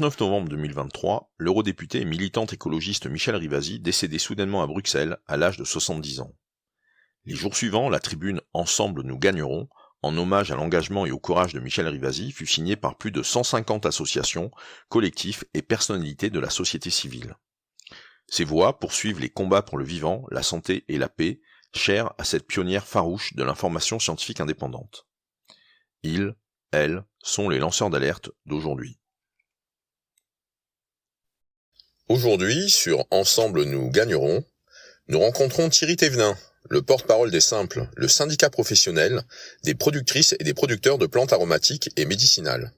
29 novembre 2023, l'eurodéputé et militante écologiste Michèle Rivasi décédait soudainement à Bruxelles à l'âge de 70 ans. Les jours suivants, la tribune Ensemble nous gagnerons, en hommage à l'engagement et au courage de Michèle Rivasi, fut signée par plus de 150 associations, collectifs et personnalités de la société civile. Ces voix poursuivent les combats pour le vivant, la santé et la paix, chers à cette pionnière farouche de l'information scientifique indépendante. Ils, elles, sont les lanceurs d'alerte d'aujourd'hui. Aujourd'hui, sur Ensemble nous gagnerons, nous rencontrons Thierry Thévenin, le porte-parole des Simples, le syndicat professionnel des productrices et des producteurs de plantes aromatiques et médicinales.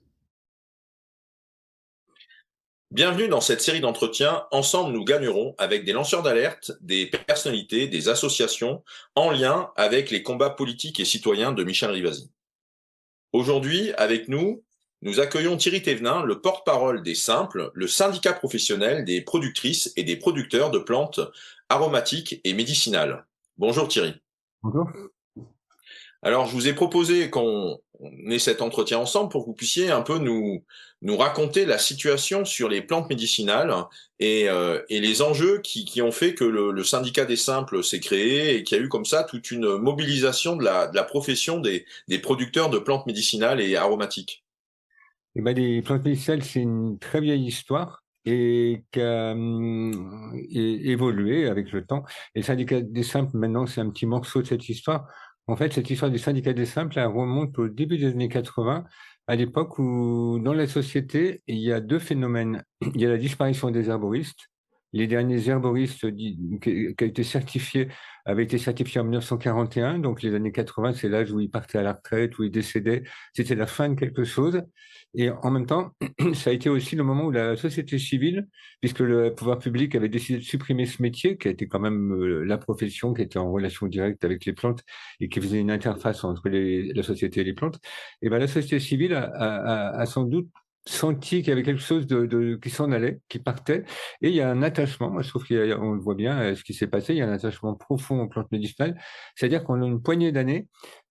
Bienvenue dans cette série d'entretiens Ensemble nous gagnerons avec des lanceurs d'alerte, des personnalités, des associations en lien avec les combats politiques et citoyens de Michèle Rivasi. Aujourd'hui, avec nous, nous accueillons Thierry Thévenin, le porte-parole des Simples, le syndicat professionnel des productrices et des producteurs de plantes aromatiques et médicinales. Bonjour Thierry. Bonjour. Alors, je vous ai proposé qu'on ait cet entretien ensemble pour que vous puissiez un peu nous raconter la situation sur les plantes médicinales et les enjeux qui ont fait que le syndicat des Simples s'est créé et qu'il y a eu comme ça toute une mobilisation de la profession des producteurs de plantes médicinales et aromatiques. Les plantes médicinales, c'est une très vieille histoire et qui a évolué avec le temps. Et le syndicat des Simples, maintenant, c'est un petit morceau de cette histoire. En fait, cette histoire du syndicat des Simples, elle remonte au début des années 80, à l'époque où, dans la société, il y a deux phénomènes. Il y a la disparition des herboristes. Les derniers herboristes qui ont été certifiés avaient été certifiés en 1941, donc les années 80, c'est l'âge où ils partaient à la retraite, où ils décédaient. C'était la fin de quelque chose. Et en même temps, ça a été aussi le moment où la société civile, puisque le pouvoir public avait décidé de supprimer ce métier, qui a été quand même la profession qui était en relation directe avec les plantes et qui faisait une interface entre la société et les plantes, et ben la société civile a sans doute senti qu'il y avait quelque chose qui s'en allait, qui partait, et il y a un attachement, moi je trouve qu'on le voit bien, ce qui s'est passé, il y a un attachement profond aux plantes médicinales, c'est-à-dire qu'on a une poignée d'années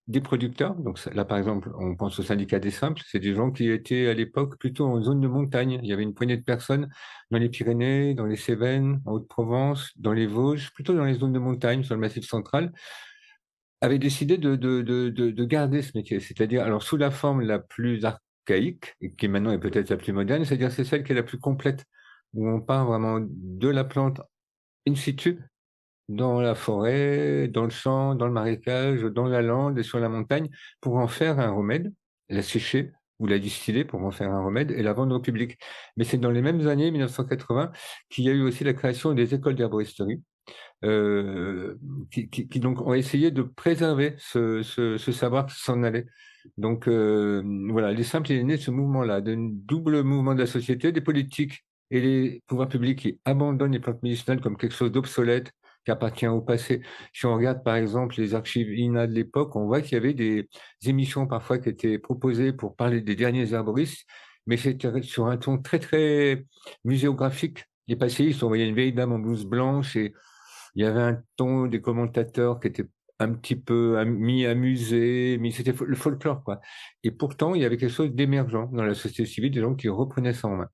des producteurs. Donc là, par exemple, on pense au syndicat des Simples, c'est des gens qui étaient à l'époque plutôt en zone de montagne. Il y avait une poignée de personnes dans les Pyrénées, dans les Cévennes, en Haute-Provence, dans les Vosges, plutôt dans les zones de montagne, sur le Massif central, avaient décidé de garder ce métier. C'est-à-dire, alors sous la forme la plus archaïque, et qui maintenant est peut-être la plus moderne, c'est-à-dire c'est celle qui est la plus complète, où on part vraiment de la plante in situ, dans la forêt, dans le champ, dans le marécage, dans la lande et sur la montagne, pour en faire un remède, la sécher ou la distiller pour en faire un remède et la vendre au public. Mais c'est dans les mêmes années, 1980, qu'il y a eu aussi la création des écoles d'herboristerie, qui donc ont essayé de préserver ce savoir qui s'en allait. Donc voilà, les Simples, il est né de ce mouvement-là, d'un double mouvement de la société, des politiques et les pouvoirs publics qui abandonnent les plantes médicinales comme quelque chose d'obsolète, qui appartient au passé. Si on regarde par exemple les archives INA de l'époque, on voit qu'il y avait des émissions parfois qui étaient proposées pour parler des derniers herboristes, mais c'était sur un ton très très muséographique. Les passéistes, on voyait une vieille dame en blouse blanche et il y avait un ton des commentateurs qui était un petit peu mi-amusé, mais c'était le folklore, quoi. Et pourtant, il y avait quelque chose d'émergent dans la société civile, des gens qui reprenaient ça en main.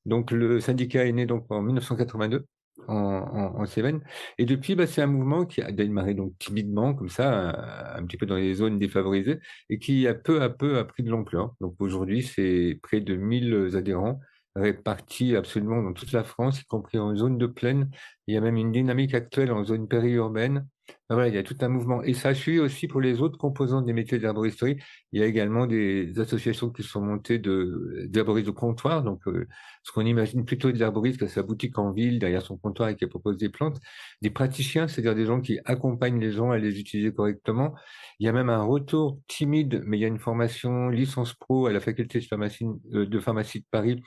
Donc, le syndicat est né donc en 1982 en Cévennes. Et depuis, c'est un mouvement qui a démarré donc timidement, comme ça, un petit peu dans les zones défavorisées, et qui a peu à peu a pris de l'ampleur. Donc aujourd'hui, c'est près de 1000 adhérents répartis absolument dans toute la France, y compris en zone de plaine. Il y a même une dynamique actuelle en zone périurbaine. Voilà, il y a tout un mouvement. Et ça suit aussi pour les autres composants des métiers de l'arboristerie. Il y a également des associations qui sont montées d'herboristes de comptoir, donc ce qu'on imagine plutôt des herboristes qui a sa boutique en ville, derrière son comptoir et qui propose des plantes, des praticiens, c'est-à-dire des gens qui accompagnent les gens à les utiliser correctement. Il y a même un retour timide, mais il y a une formation licence pro à la faculté de pharmacie de Paris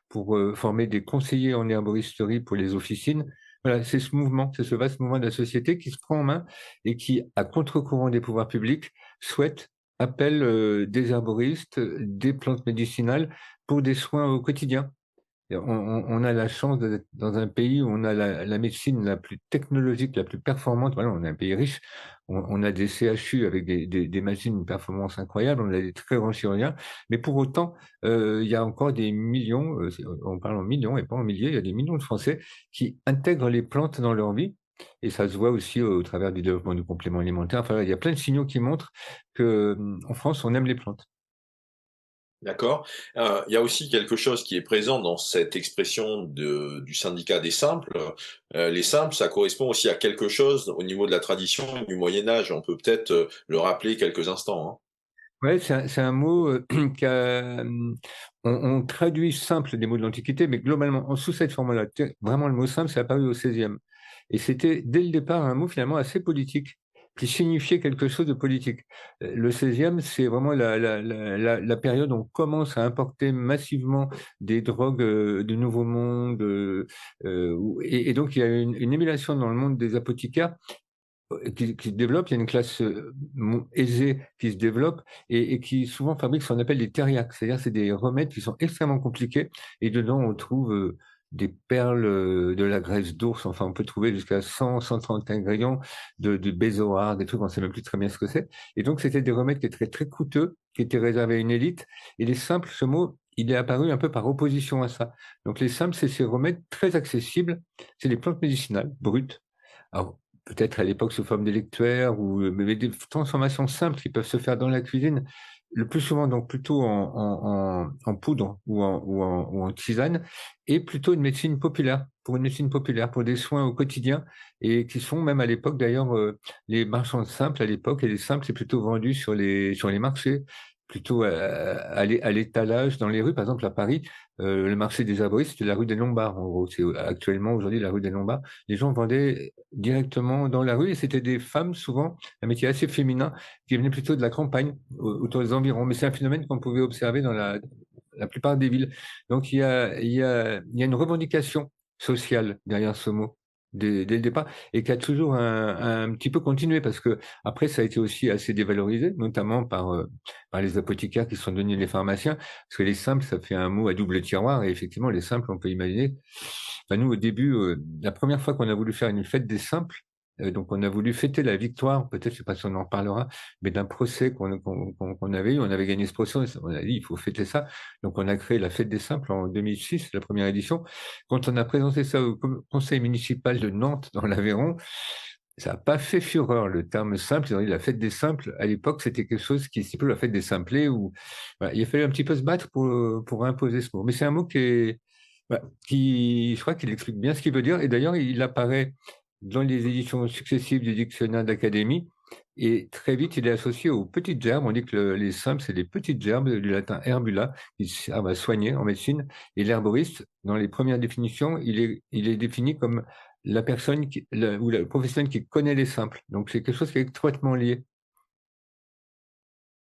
pour former des conseillers en herboristerie pour les officines. Voilà, c'est ce mouvement, c'est ce vaste mouvement de la société qui se prend en main et qui, à contre-courant des pouvoirs publics, souhaite, appelle des herboristes, des plantes médicinales pour des soins au quotidien. On a la chance d'être dans un pays où on a la médecine la plus technologique, la plus performante. Voilà, on est un pays riche. On a des CHU avec des machines de performance incroyables. On a des très grands chirurgiens. Mais pour autant, il y a encore des millions, on parle en millions et pas en milliers, il y a des millions de Français qui intègrent les plantes dans leur vie. Et ça se voit aussi au travers du développement du complément alimentaire. Enfin, il y a plein de signaux qui montrent que en France, on aime les plantes. D'accord. Il y a aussi quelque chose qui est présent dans cette expression du syndicat des simples. Les simples, ça correspond aussi à quelque chose au niveau de la tradition du Moyen Âge. On peut peut-être le rappeler quelques instants, hein. Ouais, c'est un mot on traduit simple des mots de l'Antiquité, mais globalement, sous cette forme-là, vraiment le mot simple, c'est apparu au XVIe. Et c'était dès le départ un mot finalement assez politique, qui signifiait quelque chose de politique. Le XVIe, c'est vraiment la période où on commence à importer massivement des drogues du Nouveau Monde, et donc il y a une émulation dans le monde des apothicaires qui se développe. Il y a une classe aisée qui se développe et qui souvent fabrique ce qu'on appelle des thériaques, c'est-à-dire c'est des remèdes qui sont extrêmement compliqués et dedans on trouve des perles de la graisse d'ours, enfin on peut trouver jusqu'à 100, 130 ingrédients de bézoard, des trucs, on ne sait même plus très bien ce que c'est. Et donc c'était des remèdes qui étaient très, très coûteux, qui étaient réservés à une élite. Et les simples, ce mot, il est apparu un peu par opposition à ça. Donc les simples, c'est ces remèdes très accessibles, c'est des plantes médicinales brutes. Alors, peut-être à l'époque sous forme d'électuaires ou mais des transformations simples qui peuvent se faire dans la cuisine, le plus souvent donc plutôt en poudre ou en tisane, et plutôt une médecine populaire, pour une médecine populaire, pour des soins au quotidien, et qui sont même à l'époque d'ailleurs, les marchands de simples à l'époque, et les simples c'est plutôt vendu sur les marchés, plutôt à l'étalage dans les rues, par exemple à Paris, le marché des arbristes, c'était la rue des Lombards en gros, c'est actuellement aujourd'hui la rue des Lombards. Les gens vendaient directement dans la rue et c'était des femmes, souvent, un métier assez féminin, qui venaient plutôt de la campagne, autour des environs. Mais c'est un phénomène qu'on pouvait observer dans la plupart des villes. Donc il y a une revendication sociale derrière ce mot. Dès le départ, et qui a toujours un petit peu continué, parce que après ça a été aussi assez dévalorisé, notamment par les apothicaires qui sont devenus les pharmaciens, parce que les simples, ça fait un mot à double tiroir, et effectivement, les simples, on peut imaginer. Enfin, nous, au début, la première fois qu'on a voulu faire une fête des simples, donc on a voulu fêter la victoire, peut-être, je sais pas si on en parlera, mais d'un procès qu'on avait eu, on avait gagné ce procès, on a dit, il faut fêter ça. Donc on a créé la fête des simples en 2006, la première édition. Quand on a présenté ça au conseil municipal de Nantes, dans l'Aveyron, ça n'a pas fait fureur, le terme simple. Ils ont dit la fête des simples. À l'époque, c'était quelque chose qui s'appelait la fête des simplés, où voilà, il a fallu un petit peu se battre pour imposer ce mot. Mais c'est un mot voilà, je crois qu'il explique bien ce qu'il veut dire. Et d'ailleurs, il apparaît dans les éditions successives du dictionnaire d'académie. Et très vite, il est associé aux petites herbes. On dit que les simples, c'est des petites herbes, du latin herbula, qui servent à soigner en médecine. Et l'herboriste, dans les premières définitions, il est défini comme la personne ou le professionnel qui connaît les simples. Donc c'est quelque chose qui est étroitement lié.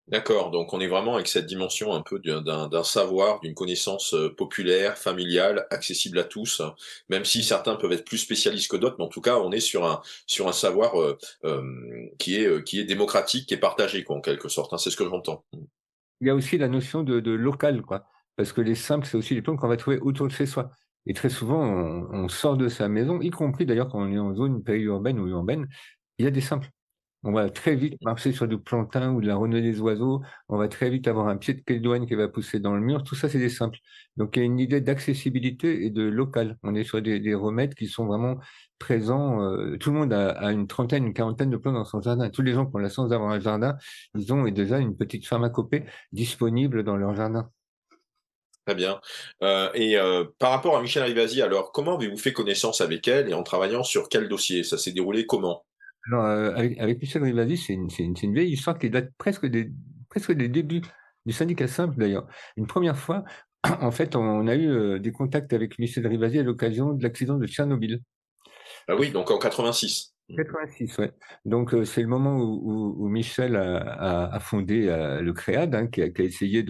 D'accord, donc on est vraiment avec cette dimension un peu d'un savoir, d'une connaissance populaire, familiale, accessible à tous, même si certains peuvent être plus spécialistes que d'autres, mais en tout cas on est sur un savoir qui est démocratique, qui est partagé quoi, en quelque sorte, hein, c'est ce que j'entends. Il y a aussi la notion de local, quoi. Parce que les simples, c'est aussi des plantes qu'on va trouver autour de chez soi. Et très souvent, on sort de sa maison, y compris d'ailleurs quand on est en zone périurbaine ou urbaine, il y a des simples. On va très vite marcher sur du plantain ou de la renommée des oiseaux. On va très vite avoir un pied de kédoine qui va pousser dans le mur. Tout ça, c'est des simples. Donc, il y a une idée d'accessibilité et de local. On est sur des remèdes qui sont vraiment présents. Tout le monde a une trentaine, une quarantaine de plantes dans son jardin. Tous les gens qui ont la chance d'avoir un jardin, ils ont déjà une petite pharmacopée disponible dans leur jardin. Très bien. Par rapport à Michel Rivasi, alors comment avez-vous fait connaissance avec elle et en travaillant sur quel dossier? Ça s'est déroulé comment? Alors, avec Michel Rivasi, c'est une vieille histoire qui date presque des débuts du syndicat simple, d'ailleurs. Une première fois, en fait, on a eu des contacts avec Michel Rivasi à l'occasion de l'accident de Tchernobyl. Ah oui, donc en 86. 86, ouais. Donc, c'est le moment où Michel a fondé le CREAD, hein, qui a essayé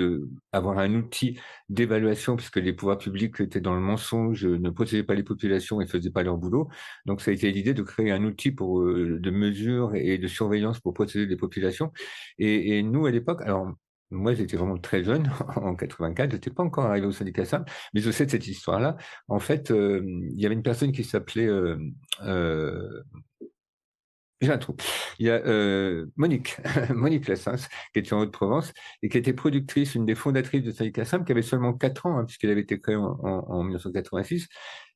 d'avoir un outil d'évaluation, puisque les pouvoirs publics étaient dans le mensonge, ne protégeaient pas les populations et faisaient pas leur boulot. Donc, ça a été l'idée de créer un outil de mesure et de surveillance pour protéger les populations. Et nous, à l'époque, alors, Moi, j'étais vraiment très jeune, en 84, j'étais pas encore arrivé au syndicat simple, mais je sais de cette histoire-là. En fait, il y avait une personne qui s'appelait, heu j'ai un trou. Il y a Monique, Monique Lassens, qui était en Haute-Provence et qui était productrice, une des fondatrices de Syndicat Simple, qui avait seulement 4 ans, hein, puisqu'elle avait été créée en 1986.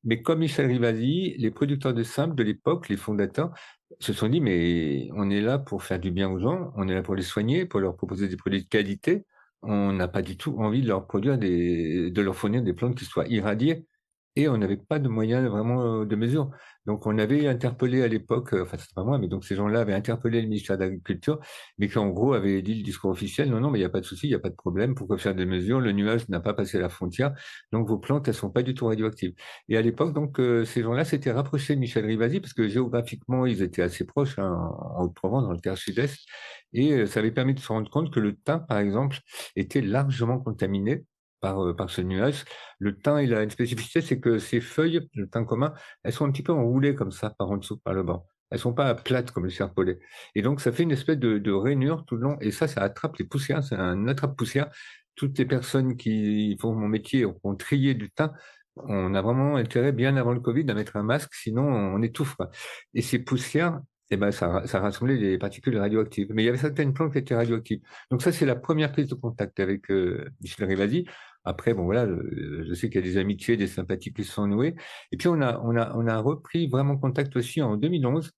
Mais comme Michel Rivasi, les producteurs de Simple de l'époque, les fondateurs, se sont dit, mais on est là pour faire du bien aux gens, on est là pour les soigner, pour leur proposer des produits de qualité. On n'a pas du tout envie de leur produire de leur fournir des plantes qui soient irradiées. Et on n'avait pas de moyens vraiment de mesure. Donc on avait interpellé à l'époque, enfin c'est pas moi, mais donc ces gens-là avaient interpellé le ministère de l'Agriculture, mais qui en gros avait dit le discours officiel, non, non, mais il n'y a pas de souci, il n'y a pas de problème, pourquoi faire des mesures? Le nuage n'a pas passé la frontière, donc vos plantes, elles sont pas du tout radioactives. Et à l'époque, donc ces gens-là s'étaient rapprochés de Michel Rivasi, parce que géographiquement, ils étaient assez proches, hein, en Haute-Provence, dans le Quart Sud-Est, et ça avait permis de se rendre compte que le thym, par exemple, était largement contaminé par ce nuage. Le thym, il a une spécificité, c'est que ses feuilles, le thym commun, elles sont un petit peu enroulées comme ça, par en dessous, par le bas. Elles sont pas plates comme le serpolet. Et donc, ça fait une espèce de rainure tout le long. Et ça attrape les poussières. C'est un attrape-poussière. Toutes les personnes qui font mon métier ont trié du thym. On a vraiment intérêt, bien avant le Covid, à mettre un masque, sinon on étouffe, quoi. Et ces poussières, eh ben, ça rassemblait les particules radioactives. Mais il y avait certaines plantes qui étaient radioactives. Donc ça, c'est la première prise de contact avec Michel Rivasi. Après, bon voilà, je sais qu'il y a des amitiés, des sympathies qui se sont nouées. Et puis on a repris vraiment contact aussi en 2011.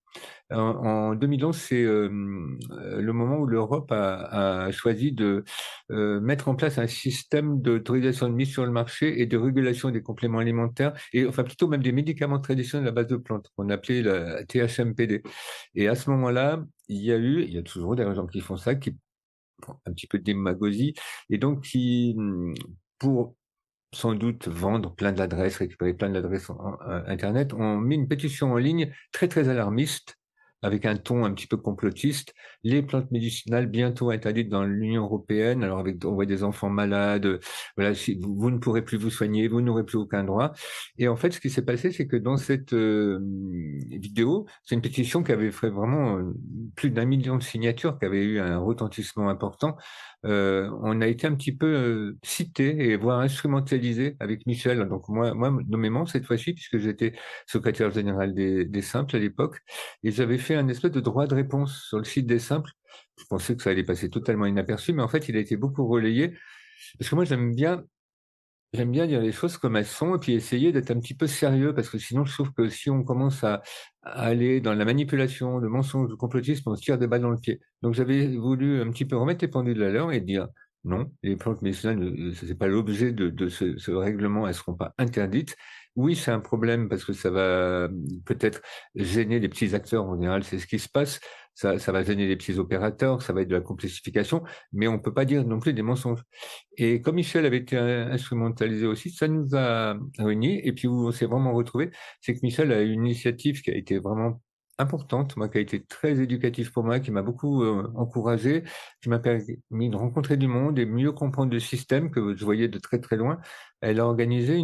En 2011, c'est le moment où l'Europe a choisi de mettre en place un système d'autorisation de mise sur le marché et de régulation des compléments alimentaires, et enfin plutôt même des médicaments traditionnels à base de plantes, qu'on appelait la THMPD. Et à ce moment-là, il y a toujours des gens qui font ça, qui font un petit peu de démagogie, et donc qui, pour sans doute vendre plein d'adresses, récupérer plein d'adresses Internet, ont mis une pétition en ligne très, très alarmiste, avec un ton un petit peu complotiste. Les plantes médicinales bientôt interdites dans l'Union européenne. Alors, on voit des enfants malades. Voilà, si, vous ne pourrez plus vous soigner, vous n'aurez plus aucun droit. Et en fait, ce qui s'est passé, c'est que dans cette vidéo, c'est une pétition qui avait fait vraiment plus d'1 million de signatures, qui avait eu un retentissement important. On a été un petit peu cité et voire instrumentalisé avec Michel. Donc moi nommément cette fois-ci, puisque j'étais secrétaire général des Simples à l'époque, et j'avais fait un espèce de droit de réponse sur le site des Simples. Je pensais que ça allait passer totalement inaperçu, mais en fait, il a été beaucoup relayé, parce que moi, j'aime bien dire les choses comme elles sont, et puis essayer d'être un petit peu sérieux, parce que sinon, je trouve que si on commence à aller dans la manipulation, le mensonge, le complotisme, on se tire des balles dans le pied. Donc, j'avais voulu un petit peu remettre les pendules à l'heure et dire non, les plantes médicinales, ce n'est pas l'objet de ce règlement, elles ne seront pas interdites. Oui, c'est un problème parce que ça va peut-être gêner les petits acteurs. En général, c'est ce qui se passe. Ça va gêner les petits opérateurs, ça va être de la complexification, mais on ne peut pas dire non plus des mensonges. Et comme Michel avait été instrumentalisé aussi, ça nous a réunis. Et puis où on s'est vraiment retrouvés, c'est que Michel a eu une initiative qui a été vraiment importante, moi, qui a été très éducative pour moi, qui m'a beaucoup encouragé, qui m'a permis de rencontrer du monde et mieux comprendre le système que je voyais de très très loin. Elle a organisé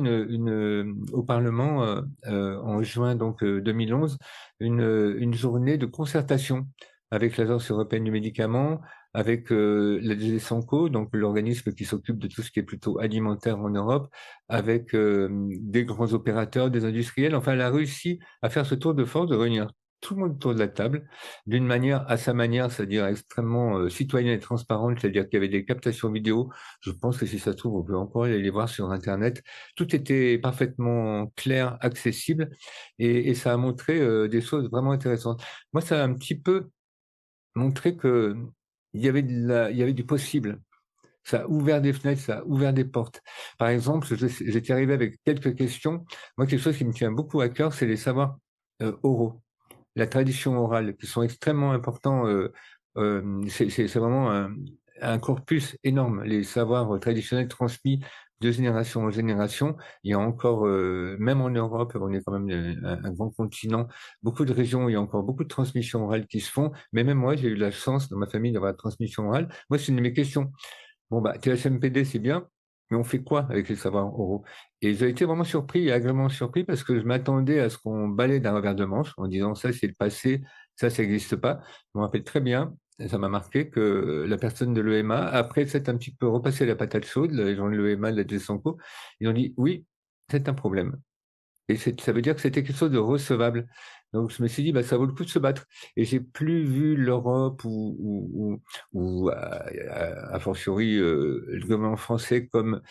au Parlement en juin donc 2011 une journée de concertation avec l'Agence européenne du médicament, avec la DG Sanco, donc l'organisme qui s'occupe de tout ce qui est plutôt alimentaire en Europe, avec des grands opérateurs, des industriels. Enfin, elle a réussi à faire ce tour de force, de réunir tout le monde autour de la table, d'une manière à sa manière, c'est-à-dire extrêmement citoyenne et transparente, c'est-à-dire qu'il y avait des captations vidéo. Je pense que si ça se trouve, on peut encore aller les voir sur Internet. Tout était parfaitement clair, accessible, et ça a montré des choses vraiment intéressantes. Moi, ça a un petit peu montré que il y avait du possible. Ça a ouvert des fenêtres, ça a ouvert des portes. Par exemple, j'étais arrivé avec quelques questions. Moi, quelque chose qui me tient beaucoup à cœur, c'est les savoirs oraux, la tradition orale, qui sont extrêmement importants. C'est vraiment un corpus énorme, les savoirs traditionnels transmis de génération en génération. Il y a encore, même en Europe, on est quand même un grand continent, beaucoup de régions où il y a encore beaucoup de transmissions orales qui se font. Mais même moi, j'ai eu la chance dans ma famille d'avoir la transmission orale. Moi, c'est une de mes questions. Bon, bah, THMPD, c'est bien, mais on fait quoi avec les savoirs oraux? Et j'ai été vraiment surpris et agréablement surpris, parce que je m'attendais à ce qu'on balaie d'un revers de manche en disant ça, c'est le passé, ça n'existe pas. Je me rappelle très bien, ça m'a marqué que la personne de l'EMA, après s'être un petit peu repassé la patate chaude, les gens de l'EMA, de la GESANCO, ils ont dit oui, c'est un problème. Et ça veut dire que c'était quelque chose de recevable. Donc je me suis dit, bah, ça vaut le coup de se battre. Et j'ai plus vu l'Europe ou a fortiori le gouvernement français comme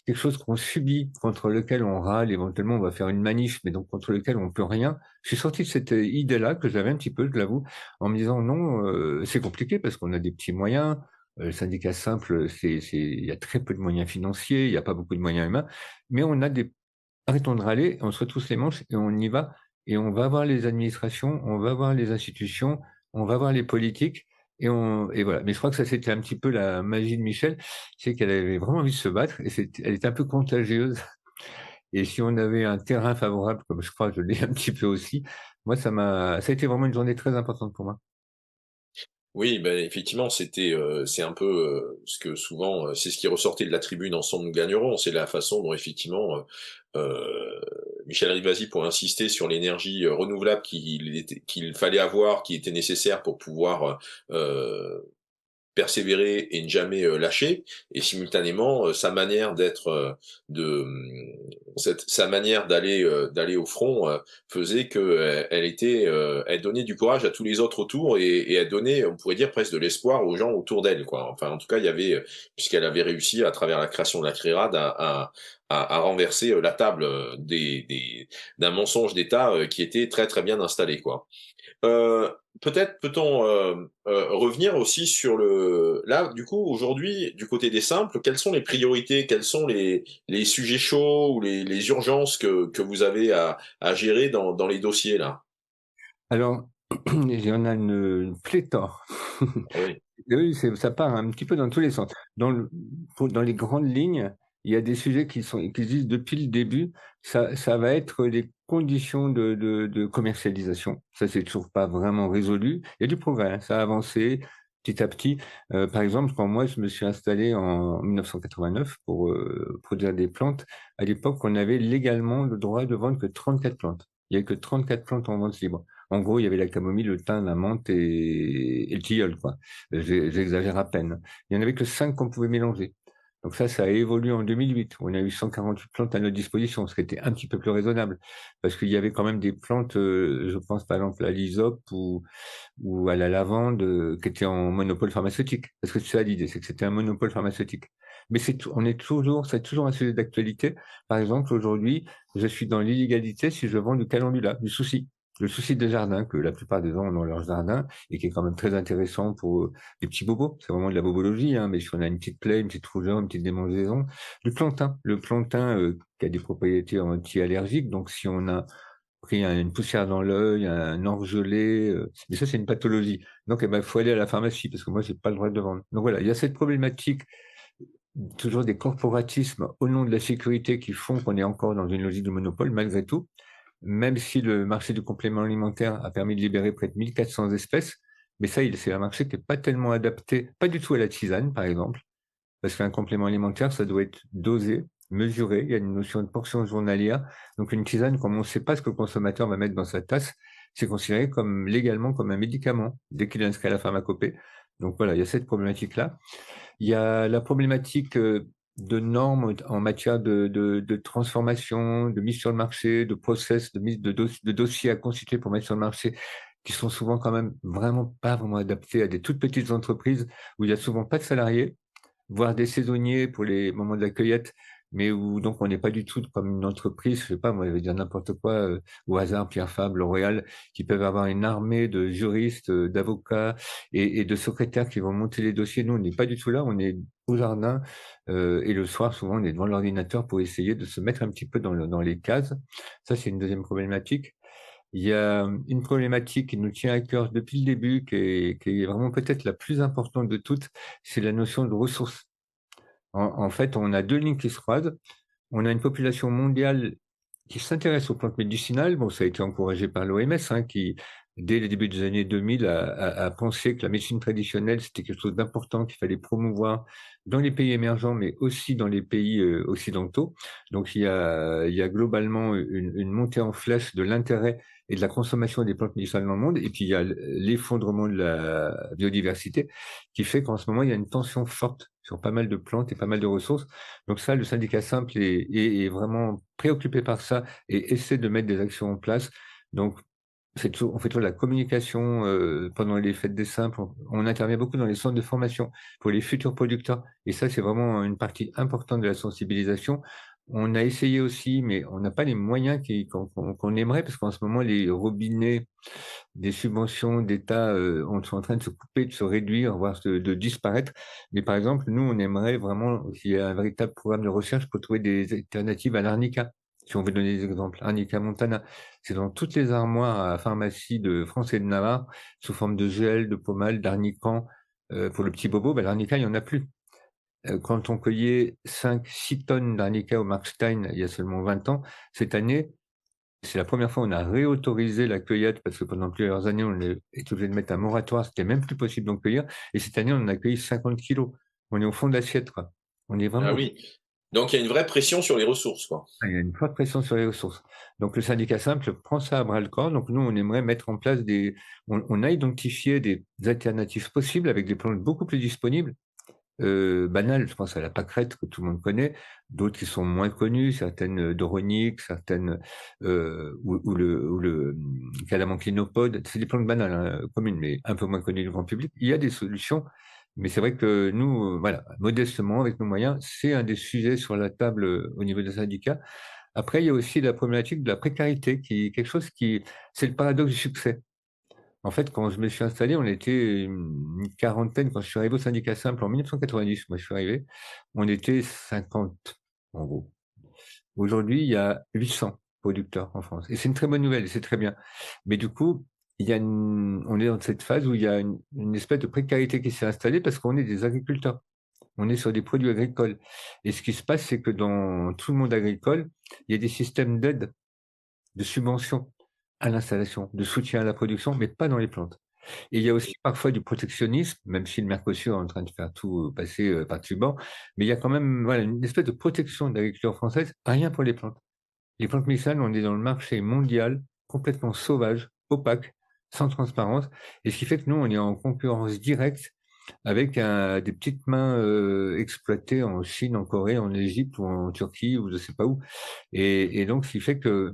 quelque chose qu'on subit, contre lequel on râle, éventuellement on va faire une manif, mais donc contre lequel on peut rien. Je suis sorti de cette idée-là que j'avais un petit peu, je l'avoue, en me disant non, c'est compliqué parce qu'on a des petits moyens. Le syndicat simple, il y a très peu de moyens financiers, il n'y a pas beaucoup de moyens humains, mais on a des arrêtons de râler, on se retrousse les manches et on y va. Et on va voir les administrations, on va voir les institutions, on va voir les politiques. Et voilà. Mais je crois que ça, c'était un petit peu la magie de Michel, c'est qu'elle avait vraiment envie de se battre et elle était un peu contagieuse. Et si on avait un terrain favorable, comme je crois que je l'ai un petit peu aussi, moi, ça a été vraiment une journée très importante pour moi. Oui, ben effectivement, c'est un peu, ce que souvent, c'est ce qui ressortait de la tribune «Ensemble nous gagnerons», c'est la façon dont effectivement, Michel Rivasi, pour insister sur l'énergie, renouvelable qu'il fallait avoir, qui était nécessaire pour pouvoir, persévérer et ne jamais lâcher, et simultanément sa manière d'être, sa manière d'aller au front faisait que elle était, elle donnait du courage à tous les autres autour, et elle donnait, on pourrait dire, presque de l'espoir aux gens autour d'elle, quoi. Enfin, en tout cas, il y avait, puisqu'elle avait réussi à travers la création de la CRIRAD à renverser la table d'un mensonge d'État qui était très très bien installé, quoi. Euh, Peut-être peut-on revenir aussi sur le... Là, du coup, aujourd'hui, du côté des simples, quelles sont les priorités, quels sont les sujets chauds ou les urgences que vous avez à gérer dans les dossiers, là? Alors, il y en a une pléthore. Oui. Oui, ça part un petit peu dans tous les sens. Dans les grandes lignes, il y a des sujets qui existent depuis le début. Ça va être les conditions de commercialisation. Ça, c'est toujours pas vraiment résolu. Il y a du progrès, hein, ça a avancé petit à petit. Par exemple, quand moi, je me suis installé en 1989 pour produire des plantes, à l'époque, on avait légalement le droit de vendre que 34 plantes. Il y avait que 34 plantes en vente libre. En gros, il y avait la camomille, le thym, la menthe et le tilleul, quoi. J'exagère à peine. Il n'y en avait que 5 qu'on pouvait mélanger. Donc ça a évolué en 2008. On a eu 148 plantes à notre disposition, ce qui était un petit peu plus raisonnable. Parce qu'il y avait quand même des plantes, je pense par exemple à l'hysope ou à la lavande, qui étaient en monopole pharmaceutique. Parce que c'est ça l'idée, c'est que c'était un monopole pharmaceutique. Mais c'est toujours un sujet d'actualité. Par exemple, aujourd'hui, je suis dans l'illégalité si je vends du calendula, du souci. Le souci des jardins, que la plupart des gens ont dans leur jardin, et qui est quand même très intéressant pour les petits bobos. C'est vraiment de la bobologie, hein, mais si on a une petite plaie, une petite rougeur, une petite démangeaison. Le plantain qui a des propriétés anti-allergiques, donc si on a pris une poussière dans l'œil, un orgelet, mais ça c'est une pathologie. Donc il faut aller à la pharmacie, parce que moi j'ai pas le droit de vendre. Donc voilà, il y a cette problématique, toujours des corporatismes au nom de la sécurité qui font qu'on est encore dans une logique de monopole, malgré tout. Même si le marché du complément alimentaire a permis de libérer près de 1400 espèces, mais ça, c'est un marché qui n'est pas tellement adapté, pas du tout à la tisane, par exemple, parce qu'un complément alimentaire, ça doit être dosé, mesuré, il y a une notion de portion journalière. Donc une tisane, comme on ne sait pas ce que le consommateur va mettre dans sa tasse, c'est considéré comme légalement comme un médicament, dès qu'il est inscrit à la pharmacopée. Donc voilà, il y a cette problématique-là. Il y a la problématique de normes en matière de transformation, de mise sur le marché, de process, de dossiers à constituer pour mettre sur le marché, qui sont souvent quand même pas vraiment adaptés à des toutes petites entreprises où il y a souvent pas de salariés, voire des saisonniers pour les moments de la cueillette, mais où donc on n'est pas du tout comme une entreprise, je sais pas, moi je vais dire n'importe quoi, au hasard, Pierre Fabre, L'Oréal, qui peuvent avoir une armée de juristes, d'avocats et de secrétaires qui vont monter les dossiers. Nous, on n'est pas du tout là, on est au jardin, et le soir, souvent, on est devant l'ordinateur pour essayer de se mettre un petit peu dans les cases. Ça, c'est une deuxième problématique. Il y a une problématique qui nous tient à cœur depuis le début, qui est vraiment peut-être la plus importante de toutes, c'est la notion de ressources. En fait, on a deux lignes qui se croisent. On a une population mondiale qui s'intéresse aux plantes médicinales. Bon, ça a été encouragé par l'OMS, hein, qui dès le début des années 2000, à penser que la médecine traditionnelle, c'était quelque chose d'important qu'il fallait promouvoir dans les pays émergents, mais aussi dans les pays occidentaux. Donc, il y a globalement une montée en flèche de l'intérêt et de la consommation des plantes médicinales dans le monde. Et puis, il y a l'effondrement de la biodiversité qui fait qu'en ce moment, il y a une tension forte sur pas mal de plantes et pas mal de ressources. Donc ça, le syndicat simple est vraiment préoccupé par ça et essaie de mettre des actions en place. Donc, on fait toujours de la communication pendant les fêtes des simples. On intervient beaucoup dans les centres de formation pour les futurs producteurs. Et ça, c'est vraiment une partie importante de la sensibilisation. On a essayé aussi, mais on n'a pas les moyens qu'on aimerait, parce qu'en ce moment, les robinets des subventions d'État sont en train de se couper, de se réduire, voire de disparaître. Mais par exemple, nous, on aimerait vraiment qu'il y ait un véritable programme de recherche pour trouver des alternatives à l'arnica. Si on veut donner des exemples, Arnica montana, c'est dans toutes les armoires à pharmacie de France et de Navarre, sous forme de gel, de pommade, d'arnican. Pour le petit bobo, l'arnica, il n'y en a plus. Quand on cueillait 5-6 tonnes d'arnica au Markstein il y a seulement 20 ans, cette année, c'est la première fois qu'on a réautorisé la cueillette parce que pendant plusieurs années, on est obligé de mettre un moratoire. C'était même plus possible d'en cueillir. Et cette année, on en a cueilli 50 kilos. On est au fond d'assiette, quoi. On est Ah vraiment. oui. Donc il y a une vraie pression sur les ressources, quoi. Il y a une forte pression sur les ressources. Donc, le syndicat simple prend ça à bras le corps. Donc, nous, on aimerait mettre en place on a identifié des alternatives possibles avec des plantes beaucoup plus disponibles. Banales, je pense à la pâquerette que tout le monde connaît, d'autres qui sont moins connues, certaines doroniques, certaines ou le calamanclinopode. C'est des plantes banales, hein, communes, mais un peu moins connues du grand public. Il y a des solutions, mais c'est vrai que nous, voilà, modestement, avec nos moyens, c'est un des sujets sur la table au niveau des syndicats. Après, il y a aussi la problématique de la précarité, qui est quelque chose c'est le paradoxe du succès. En fait, quand je me suis installé, on était une quarantaine. Quand je suis arrivé au syndicat simple en 1990, moi je suis arrivé, on était 50 en gros. Aujourd'hui, il y a 800 producteurs en France. Et c'est une très bonne nouvelle, et c'est très bien. Mais du coup, on est dans cette phase où il y a une espèce de précarité qui s'est installée parce qu'on est des agriculteurs. On est sur des produits agricoles. Et ce qui se passe, c'est que dans tout le monde agricole, il y a des systèmes d'aide, de subvention à l'installation, de soutien à la production, mais pas dans les plantes. Et il y a aussi parfois du protectionnisme, même si le Mercosur est en train de faire tout passer par-dessus bord, mais il y a quand même voilà, une espèce de protection de l'agriculture française, rien pour les plantes. Les plantes médicinales, on est dans le marché mondial, complètement sauvage, opaque, sans transparence, et ce qui fait que nous, on est en concurrence directe avec des petites mains exploitées en Chine, en Corée, en Égypte ou en Turquie ou je ne sais pas où. Et donc, ce qui fait que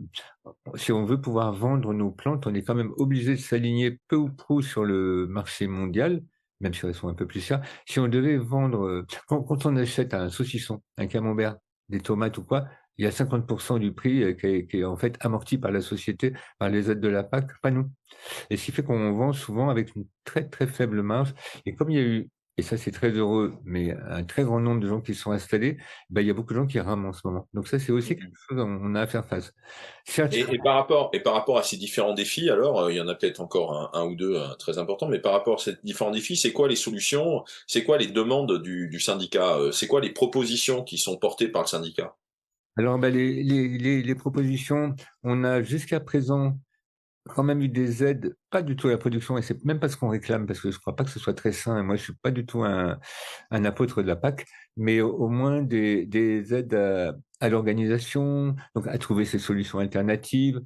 si on veut pouvoir vendre nos plantes, on est quand même obligé de s'aligner peu ou prou sur le marché mondial, même si elles sont un peu plus chères. Si on devait vendre, quand on achète un saucisson, un camembert, des tomates ou quoi, il y a 50% du prix qui est en fait amorti par la société, par les aides de la PAC, pas nous. Et ce qui fait qu'on vend souvent avec une très très faible marge. Et comme il y a eu, et ça c'est très heureux, mais un très grand nombre de gens qui sont installés, ben, il y a beaucoup de gens qui rament en ce moment. Donc ça c'est aussi quelque chose on a à faire face. Certes, Et par rapport à ces différents défis, alors, il y en a peut-être encore un ou deux très importants, mais par rapport à ces différents défis, c'est quoi les solutions? C'est quoi les demandes du syndicat? C'est quoi les propositions qui sont portées par le syndicat? alors ben, les propositions, on a jusqu'à présent quand même eu des aides, pas du tout à la production, et c'est même pas ce qu'on réclame, parce que je crois pas que ce soit très sain, et moi je suis pas du tout un apôtre de la PAC, mais au moins des aides à l'organisation, donc à trouver ces solutions alternatives,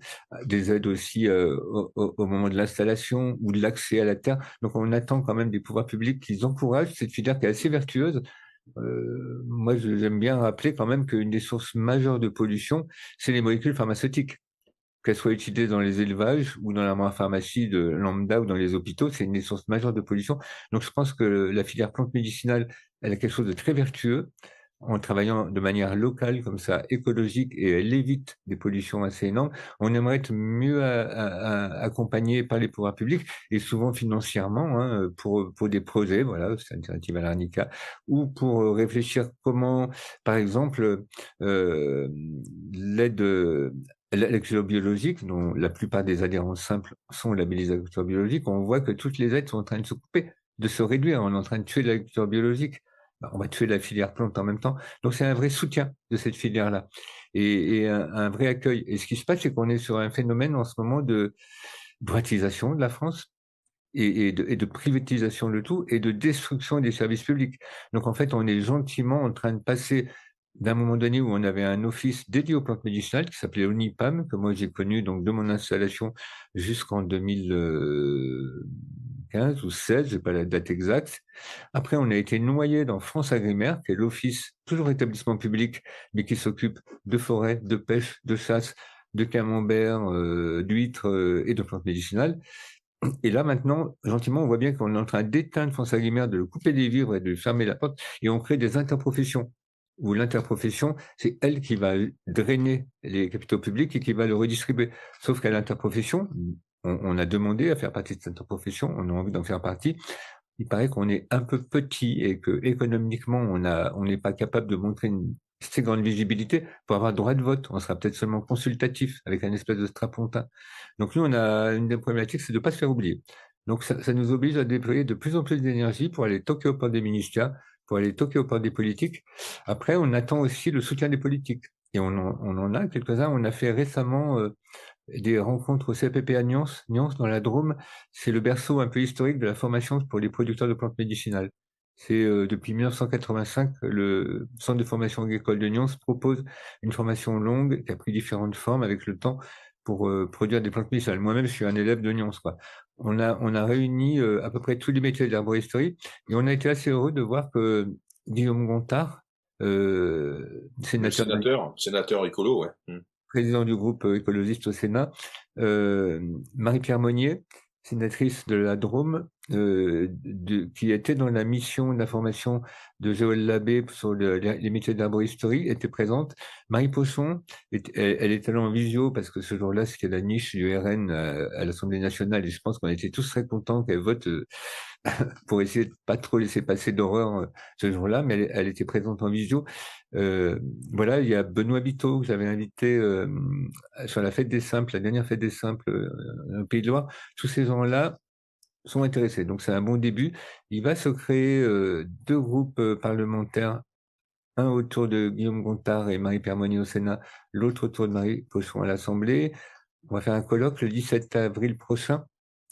des aides aussi au moment de l'installation ou de l'accès à la terre. Donc on attend quand même des pouvoirs publics qui encouragent cette filière qui est assez vertueuse. Moi, j'aime bien rappeler quand même qu'une des sources majeures de pollution, c'est les molécules pharmaceutiques, qu'elles soient utilisées dans les élevages ou dans la pharmacie de lambda ou dans les hôpitaux, c'est une des sources majeures de pollution. Donc, je pense que la filière plante médicinale, elle a quelque chose de très vertueux en travaillant de manière locale, comme ça, écologique, et elle évite des pollutions assez énormes. On aimerait être mieux accompagné par les pouvoirs publics et souvent financièrement pour des projets, voilà, c'est alternative à l'arnica, ou pour réfléchir comment, par exemple, euh, l'aide l'agriculture biologique, dont la plupart des adhérents simples sont labellisés agriculture biologique, on voit que toutes les aides sont en train de se couper, de se réduire. On est en train de tuer l'agriculture biologique. On va tuer la filière plante en même temps. Donc c'est un vrai soutien de cette filière-là et un vrai accueil. Et ce qui se passe, c'est qu'on est sur un phénomène en ce moment droitisation de la France et de privatisation de tout et de destruction des services publics. Donc en fait, on est gentiment en train de passer d'un moment donné où on avait un office dédié aux plantes médicinales qui s'appelait ONIPAM, que moi j'ai connu donc de mon installation jusqu'en 2015 ou 16, j'ai pas la date exacte. Après, on a été noyé dans France Agrimaire, qui est l'office, toujours établissement public, mais qui s'occupe de forêt, de pêche, de chasse, de camembert, d'huîtres et de plantes médicinales. Et là, maintenant, gentiment, on voit bien qu'on est en train d'éteindre France Agrimaire, de le couper des vivres et de lui fermer la porte, et on crée des interprofessions, où l'interprofession, c'est elle qui va drainer les capitaux publics et qui va le redistribuer. Sauf qu'à l'interprofession, on a demandé à faire partie de cette interprofession, on a envie d'en faire partie. Il paraît qu'on est un peu petit et que économiquement, on n'est pas capable de montrer une assez grande visibilité pour avoir droit de vote. On sera peut-être seulement consultatif avec un espèce de strapontin. Donc nous, on a une des problématiques, c'est de ne pas se faire oublier. Donc ça nous oblige à déployer de plus en plus d'énergie pour aller toquer au port des ministères, pour aller toquer au port des politiques. Après, on attend aussi le soutien des politiques. Et on en a quelques-uns. On a fait récemment des rencontres au CPP à Nyons, dans la Drôme. C'est le berceau un peu historique de la formation pour les producteurs de plantes médicinales. C'est depuis 1985, le centre de formation agricole de Nyons propose une formation longue qui a pris différentes formes avec le temps pour produire des plantes médicinales. Moi-même, je suis un élève de Nyons, quoi. On a réuni à peu près tous les métiers de l'arboristerie et on a été assez heureux de voir que Guillaume Gontard, Le sénateur sénateur écolo, ouais. président du groupe écologiste au Sénat, Marie-Pierre Monnier, sénatrice de la Drôme, qui était dans la mission d'information de Joël Labbé sur les métiers d'arboristerie, était présente. Marie Pochon, elle était là en visio parce que ce jour-là, c'était la niche du RN à l'Assemblée nationale et je pense qu'on était tous très contents qu'elle vote pour essayer de pas trop laisser passer d'horreur ce jour-là, mais elle était présente en visio. Voilà, il y a Benoît Biteau que j'avais invité sur la fête des Simples, la dernière fête des Simples au Pays de Loire. Tous ces gens-là sont intéressés, donc c'est un bon début. Il va se créer deux groupes parlementaires, un autour de Guillaume Gontard et Marie-Pierre Monnier au Sénat, l'autre autour de Marie Pochon à l'Assemblée. On va faire un colloque le 17 avril prochain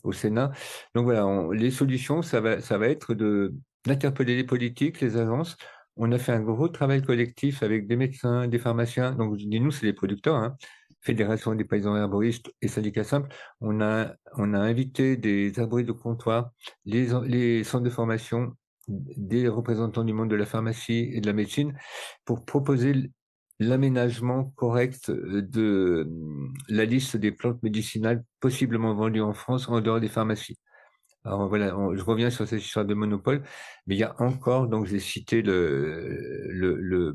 au Sénat. Donc voilà, les solutions, ça va être d'interpeller les politiques, les agences. On a fait un gros travail collectif avec des médecins, des pharmaciens. Donc je dis nous, c'est les producteurs, hein. Fédération des paysans herboristes et syndicats simples. On a invité des arbristes de comptoir, les centres de formation, des représentants du monde de la pharmacie et de la médecine pour proposer l'aménagement correct de la liste des plantes médicinales possiblement vendues en France en dehors des pharmacies. Alors voilà, je reviens sur cette histoire de monopole, mais il y a encore, donc j'ai cité le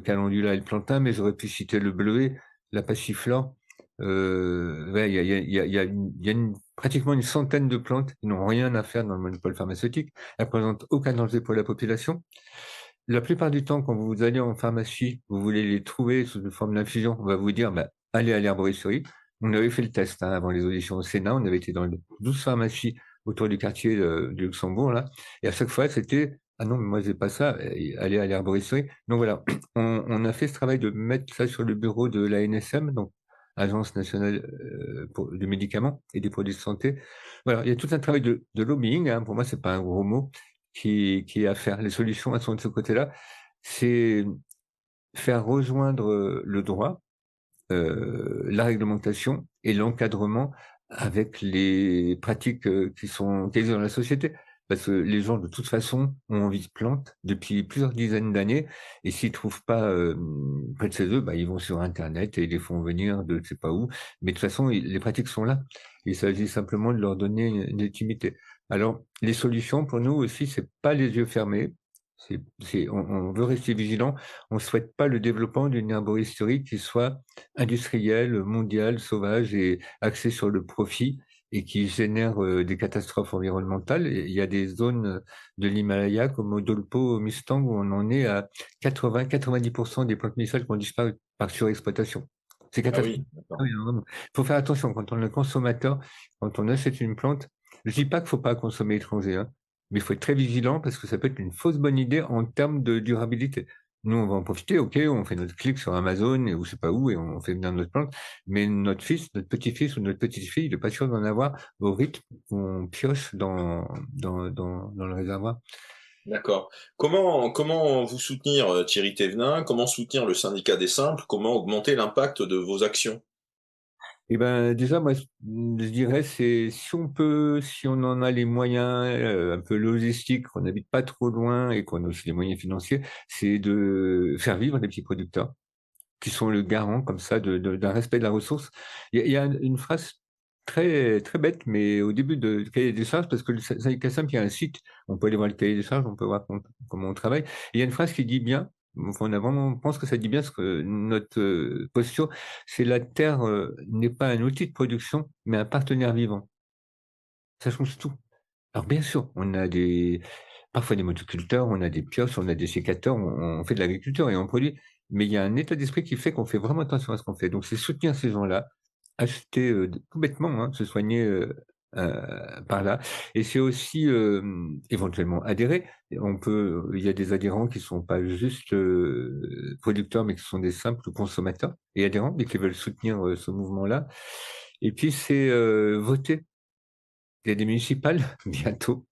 calendula et le plantain, mais j'aurais pu citer le bleuet, la passiflore. Ouais, il y a pratiquement une centaine de plantes qui n'ont rien à faire dans le monopole pharmaceutique. Elles ne présentent aucun danger pour la population. La plupart du temps, quand vous allez en pharmacie, vous voulez les trouver sous une forme d'infusion, on va vous dire, bah, allez à l'herboristerie. On avait fait le test avant les auditions au Sénat, on avait été dans 12 pharmacies autour du quartier du Luxembourg, là, et à chaque fois, c'était, ah non, mais moi, j'ai pas ça, allez à l'herboristerie. Donc voilà, on a fait ce travail de mettre ça sur le bureau de l'ANSM, donc Agence nationale du médicament et des produits de santé. Voilà, il y a tout un travail de lobbying, hein, pour moi, c'est pas un gros mot, qui est à faire. Les solutions, elles sont de ce côté-là. C'est faire rejoindre le droit, la réglementation et l'encadrement avec les pratiques qui existent dans la société. Parce que les gens, de toute façon, ont envie de plantes depuis plusieurs dizaines d'années. Et s'ils trouvent pas près de chez eux, bah, ils vont sur Internet et ils les font venir de je sais pas où. Mais de toute façon, les pratiques sont là. Il s'agit simplement de leur donner une légitimité. Alors, les solutions, pour nous aussi, c'est pas les yeux fermés. On veut rester vigilant. On ne souhaite pas le développement d'une herboristerie qui soit industrielle, mondiale, sauvage et axée sur le profit et qui génère des catastrophes environnementales. Et il y a des zones de l'Himalaya comme au Dolpo, au Mustang, où on en est à 80-90% des plantes médicinales qui ont disparu par surexploitation. C'est Ah oui, catastrophique. d'accord. Il faut faire attention quand on est consommateur, quand on achète une plante. Je dis pas qu'il faut pas consommer étranger, hein, mais il faut être très vigilant parce que ça peut être une fausse bonne idée en termes de durabilité. Nous, on va en profiter, OK, on fait notre clic sur Amazon ou je sais pas où et on fait venir notre plante, mais notre fils, notre petit-fils ou notre petite-fille, il est pas sûr d'en avoir au rythme où on pioche dans le réservoir. D'accord. Comment vous soutenir, Thierry Thévenin? Comment soutenir le syndicat des simples? Comment augmenter l'impact de vos actions? Et ben, déjà, moi, je dirais, c'est si on en a les moyens, un peu logistiques, qu'on n'habite pas trop loin et qu'on a aussi les moyens financiers, c'est de faire vivre les petits producteurs qui sont le garant comme ça d'un respect de la ressource. Il y a une phrase très, très bête, mais au début du cahier des charges, parce que le syndicat simple, il y a un site, on peut aller voir le cahier des charges, on peut voir comment on travaille. Et il y a une phrase qui dit bien, enfin, on pense que ça dit bien ce que notre posture, c'est la terre n'est pas un outil de production, mais un partenaire vivant. Ça change tout. Alors bien sûr, on a parfois des motoculteurs, on a des pioches, on a des sécateurs, on fait de l'agriculture et on produit. Mais il y a un état d'esprit qui fait qu'on fait vraiment attention à ce qu'on fait. Donc c'est soutenir ces gens-là, acheter tout bêtement, hein, se soigner par là. Et c'est aussi éventuellement adhérer. Il y a des adhérents qui sont pas juste producteurs, mais qui sont des simples consommateurs et adhérents, et qui veulent soutenir ce mouvement-là. Et puis c'est voter. Il y a des municipales bientôt.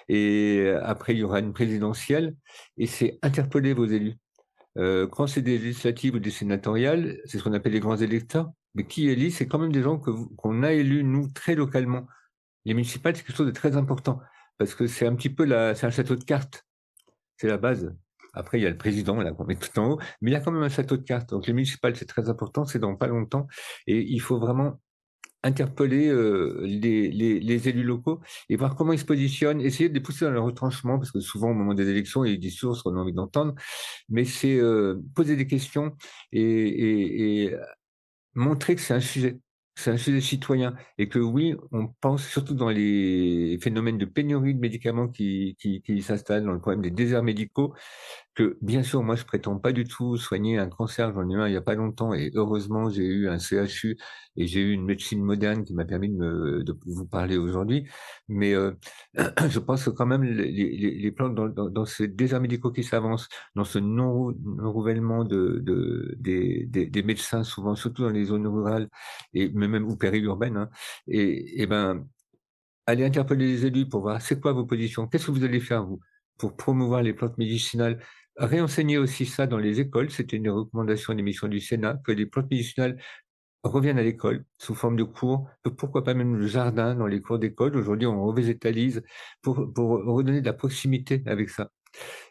Et après, il y aura une présidentielle et c'est interpeller vos élus. Quand c'est des législatives ou des sénatoriales, c'est ce qu'on appelle les grands électeurs. Mais qui élit, c'est quand même des gens qu'on a élus, nous, très localement. Les municipales, c'est quelque chose de très important parce que c'est un petit peu c'est un château de cartes. C'est la base. Après, il y a le président, là, qu'on met tout en haut, mais il y a quand même un château de cartes. Donc, les municipales, c'est très important, c'est dans pas longtemps. Et il faut vraiment interpeller les élus locaux et voir comment ils se positionnent, essayer de les pousser dans leur retranchement, parce que souvent au moment des élections, il y a des sources qu'on a envie d'entendre, mais c'est poser des questions et montrer que c'est un sujet citoyen et que oui, on pense surtout dans les phénomènes de pénurie de médicaments qui s'installent, dans le problème des déserts médicaux, que bien sûr, moi, je prétends pas du tout soigner un cancer. J'en ai eu un il y a pas longtemps et heureusement, j'ai eu un CHU et j'ai eu une médecine moderne qui m'a permis de vous parler aujourd'hui. Mais je pense que quand même les plantes dans ces déserts médicaux qui s'avancent, dans ce non-renouvellement des médecins, souvent, surtout dans les zones rurales et même ou périurbaines, hein, et ben, aller interpeller les élus pour voir c'est quoi vos positions, qu'est-ce que vous allez faire, vous, pour promouvoir les plantes médicinales. Réenseigner aussi ça dans les écoles, c'était une recommandation d'émission du Sénat, que les plantes médicinales reviennent à l'école sous forme de cours, pourquoi pas même le jardin dans les cours d'école. Aujourd'hui, on revégétalise pour redonner de la proximité avec ça.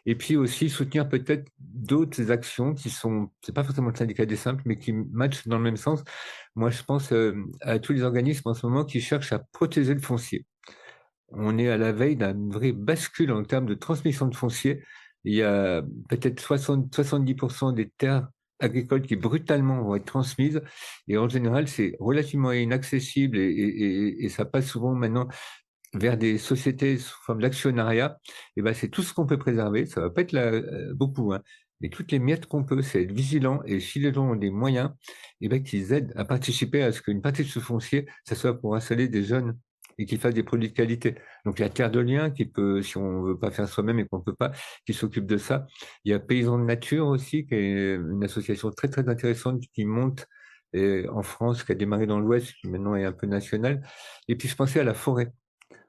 Et puis aussi soutenir peut-être d'autres actions qui sont, c'est pas forcément le syndicat des simples, mais qui matchent dans le même sens. Moi, je pense à tous les organismes en ce moment qui cherchent à protéger le foncier. On est à la veille d'un vrai bascule en termes de transmission de foncier. Il y a peut-être 70% des terres agricoles qui brutalement vont être transmises. Et en général, c'est relativement inaccessible et ça passe souvent maintenant vers des sociétés sous forme d'actionnariat. Et ben, c'est tout ce qu'on peut préserver. Ça va pas être là, beaucoup, hein. Mais toutes les miettes qu'on peut, c'est être vigilant. Et si les gens ont des moyens, et ben, qu'ils aident à participer à ce qu'une partie de ce foncier, ça soit pour installer des jeunes et qu'ils fassent des produits de qualité. Donc, il y a Terre de Liens qui peut, si on veut pas faire soi-même et qu'on peut pas, qui s'occupe de ça. Il y a Paysans de Nature aussi, qui est une association très, très intéressante qui monte en France, qui a démarré dans l'Ouest, qui maintenant est un peu nationale. Et puis, je pensais à la forêt.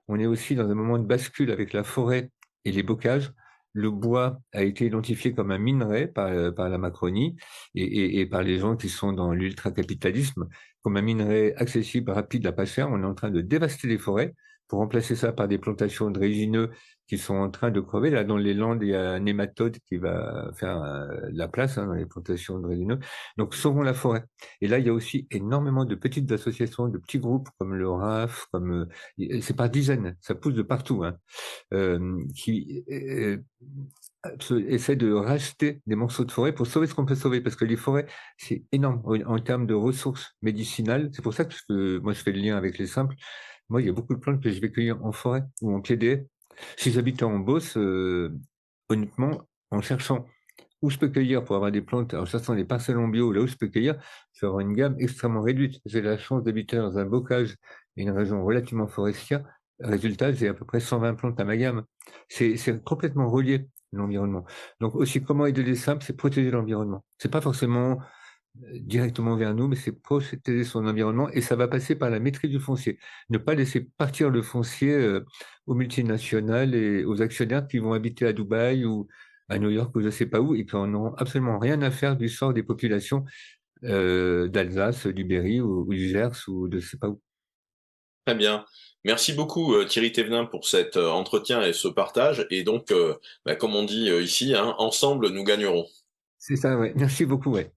On est aussi dans un moment de bascule avec la forêt et les bocages. Le bois a été identifié comme un minerai par la Macronie et par les gens qui sont dans l'ultracapitalisme, comme un minerai accessible, rapide, à pas cher. On est en train de dévaster les forêts pour remplacer ça par des plantations de résineux qui sont en train de crever. Là, dans les Landes, il y a un nématode qui va faire la place, hein, dans les plantations de résineux. Donc, sauvons la forêt. Et là, il y a aussi énormément de petites associations, de petits groupes comme le RAF, comme c'est par dizaines, ça pousse de partout, hein, qui essaie de racheter des morceaux de forêt pour sauver ce qu'on peut sauver, parce que les forêts, c'est énorme en termes de ressources médicinales. C'est pour ça que moi, je fais le lien avec les simples. Moi, il y a beaucoup de plantes que je vais cueillir en forêt ou en pied d'haie. Si j'habitais en Beauce, honnêtement, en cherchant où je peux cueillir pour avoir des plantes, en cherchant des parcelles en bio, là où je peux cueillir, je vais avoir une gamme extrêmement réduite. J'ai la chance d'habiter dans un bocage et une région relativement forestière. Résultat, j'ai à peu près 120 plantes à ma gamme. C'est complètement relié. l'environnement. Donc aussi, comment aider les simples, c'est protéger l'environnement. C'est pas forcément directement vers nous, mais c'est protéger son environnement et ça va passer par la maîtrise du foncier. Ne pas laisser partir le foncier aux multinationales et aux actionnaires qui vont habiter à Dubaï ou à New York ou je sais pas où et qui en ont absolument rien à faire du sort des populations d'Alsace, du Berry ou du Gers ou de je sais pas où. Très bien. Merci beaucoup Thierry Thévenin pour cet entretien et ce partage. Et donc, comme on dit ici, hein, ensemble nous gagnerons. C'est ça, ouais. Merci beaucoup, ouais.